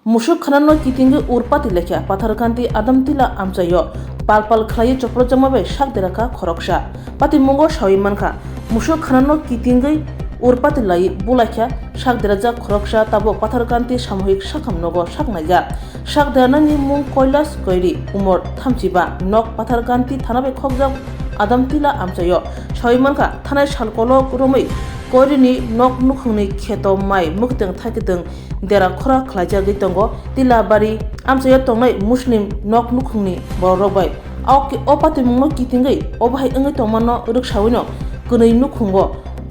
Musuk khanano kitingi urpati lekya Patharkandi adamtila Amchaio palpal khlai choprojamabe shak deraka khoroksha pati mungo shawimanka musuk khanano kitingi urpati lai bulakya shak deraja khoroksha tabo Patharkandi samohik sakamnogo saknaja shak deranani mung koilas koiri umor thamchiba nok Patharkandi thanabe khokjak adamtila Amchaio shawimanka thanai salkolo kurumai korini nok nukhungni kheto mai mukteng thakiteng dera khora khlaija gitongo tilabari Amchaio tongnai muslim nok nukhungni borobai auki opati mungno kitingai obai engai tongmano ruksawino kunai nukhungo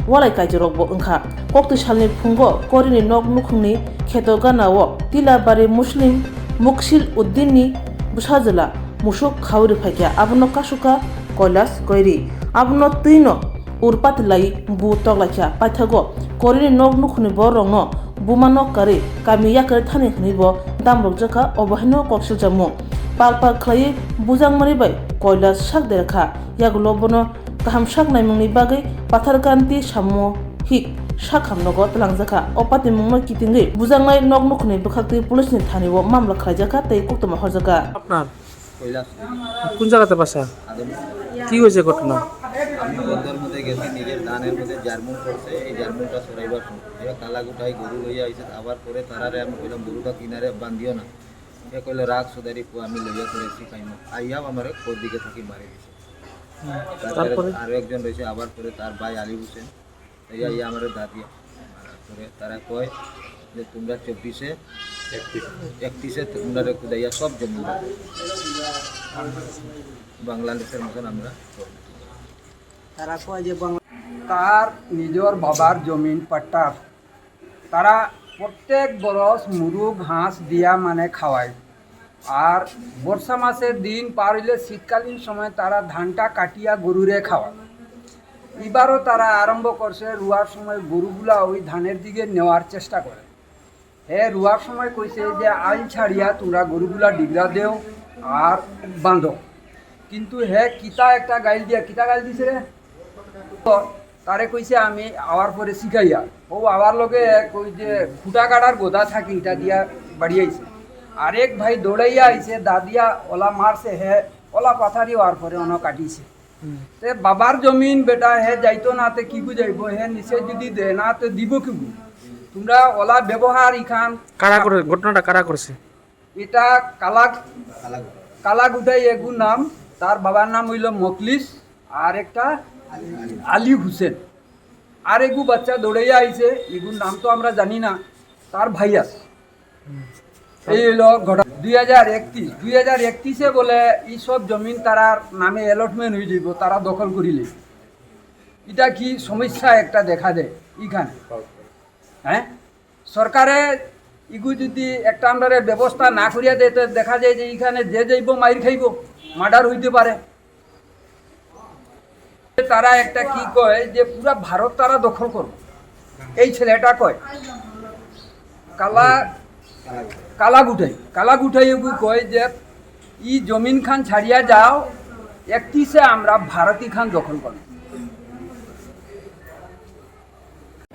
walai kaijorokbo engkha kokti salni phungo korini nok nukhungni kheto ganawo tilabari muslim muksil uddinni busajala musuk khawri phakya abno kasuka koilas koiri abno tuino urpat lai bu toglakya pathago korini nok nukhuni borongno bumano kari kamiya kari thani khnibo damrok jaka obahino koksil jamu palpal khlai bujangmari bai koilas sak derakha yaglobono kaham sak naimungni bagai Patharkandi samo hik sakhamnogo tlangjaka opati mungno kitingi bujangnai nok nukhuni bukhakti pulisni thanibo mamla khlaijaka tei koktoma horjaka আপনার কোন জায়গাতে বাসা কি হয়েছে ঘটনা আমি বন্ধের মধ্যে গেছি নিজের ধানের মধ্যে জার্মুন করছে এই জার্মুনটা সরাইবার সময় কালাগুটাই গরু লইয়া আইছে আবার পরে তারারে আমি কইলাম গরুটা কিনারে বান্ধিও না এ কইলে রাগ সুদারি আমি লইয়া করেছি খাইমো আইয়াও আমারে কোর দিকে থাকি মারি দিছে তারপরে আরো একজন রয়েছে আবার পরে তার ভাই আলী হোসেন ইয়া ইয়া আমারে দাদিয়া পরে তারা কয় যে তোমরা 24-এ 31-এ তোমরা খুদাইয়া সব জমি বাংলাদেশের মতন আমরা তারা কয় যে তার নিজের বাবার জমিন পাট্টা তারা প্রত্যেক বরস মুরু ঘাস দিয়া মানে খাওয়ায় আর বর্ষা মাসের দিন পার হইলে শীতকালীন সময় তারা ধানটা কাটিয়া গরুরে খাওয়ায় এবারও তারা আরম্ভ করছে রুয়ার সময় গরুগুলা ওই ধানের দিকে নেওয়ার চেষ্টা করে হ্যাঁ রুয়ার সময় কইছে যে আইল ছাড়িয়া তোমরা গরুগুলা ডিগরা দেও আর বাঁধো কিন্তু হ্যাঁ কিতা একটা গাইল দিয়া কিতা গাইল দিছে রে তারে কইছে আমি আওয়ার পরে শিখাইয়া ও আবার লগে কই যে ফুটা কাটার গোদা থাকি এটা দিয়া বাড়িয়াইছে আরেক ভাই দৌড়াইয়া আইছে দাদিয়া ওলা মারছে হে ওলা পাথারি হওয়ার পরে অন কাটিছে তে বাবার জমিন বেটা হে যাইতো না তে কি বুঝাইব হে নিচে যদি দে না তো দিব কি তোমরা ওলা ব্যবহার ইখান কারা করে ঘটনাটা কারা করেছে এটা কালা গুটাই এগু নাম তার বাবার নাম হইল মকলিস আর একটা আলী হোসেন আর এগু বাচ্চা দৌড়াইয়া আইছে এগুর নাম তো আমরা জানি না তার ভাই আছে এই হলো ঘটনা 2031 বলে এই সব জমিন তারার নামে অ্যালটমেন্ট হয়ে যাব তারা দখল করিলে এটা কি সমস্যা একটা দেখা দেয় এখানে হ্যাঁ সরকারে ইগু যদি একটা আমরা ব্যবস্থা না করিয়া দেয় তো দেখা যায় যে এখানে যে যাইব মাইর খাইব মার্ডার হইতে পারে তারা একটা কি কয় যে পুরা ভারত তারা দখল করব এই ছেলেটা কয় কালা গুটাই এগু কয় যে ই জমিন খান ছাড়িয়া যাও 31-এ আমরা ভারতী খান দখল করব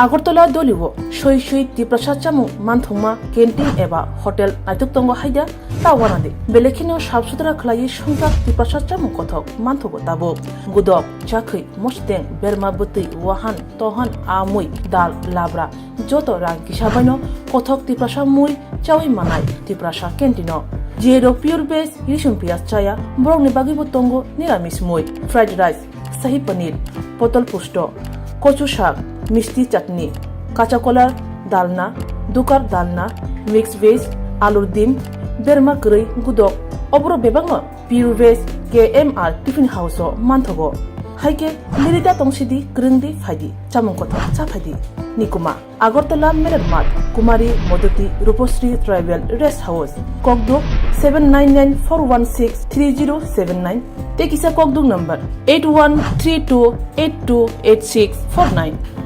আগরতলা দলিব সই সই তিপ্রাসাদ চামু মানথংमा কেন্টিন এবা হোটেল নাইতুকতঙ্গ হাইদা তাওয়ানাদে বেলেখিনো সাফ সুতরা খলাই সংকা তিপ্রাসাদ চামু কথক মানথগো তাবো গুদক চাখৈ মস্তেং বেরমা বতৈ ওয়াহান তহান আমুই দাল লাবরা যত রাং কিসাবাইনো কথক তিপ্রাসা মুই চাওই মানাই তিপ্রাসা কেন্টিনো জিরো পিওর বেস ইউসুম পিয়াজ চায়া বরংনি বাগিবো তঙ্গ নিরামিষ মুই ফ্রাইড রাইস শাহী পনির পটল পুষ্ট কচু শাক মিষ্টি চাটনি কাঁচা কলার ডালনা দুকার ডালনা মিক্স ভেজ আলুর ডিম বেরমা গৈ গুদক অবর বেবাং pure veg KMR tiffin house মানথগো হাইকে লিরিদা তংসিদি গ্রিংদি ফাইদি চামুং কথা চাফাইদি নিকুমা আগরতলা মেরের মাঠ কুমারী মদতি রূপশ্রী ট্রাইবেল রেস্ট হাউস ককদুক 7994163079 টেকিসা ককদুক নাম্বার 8132828649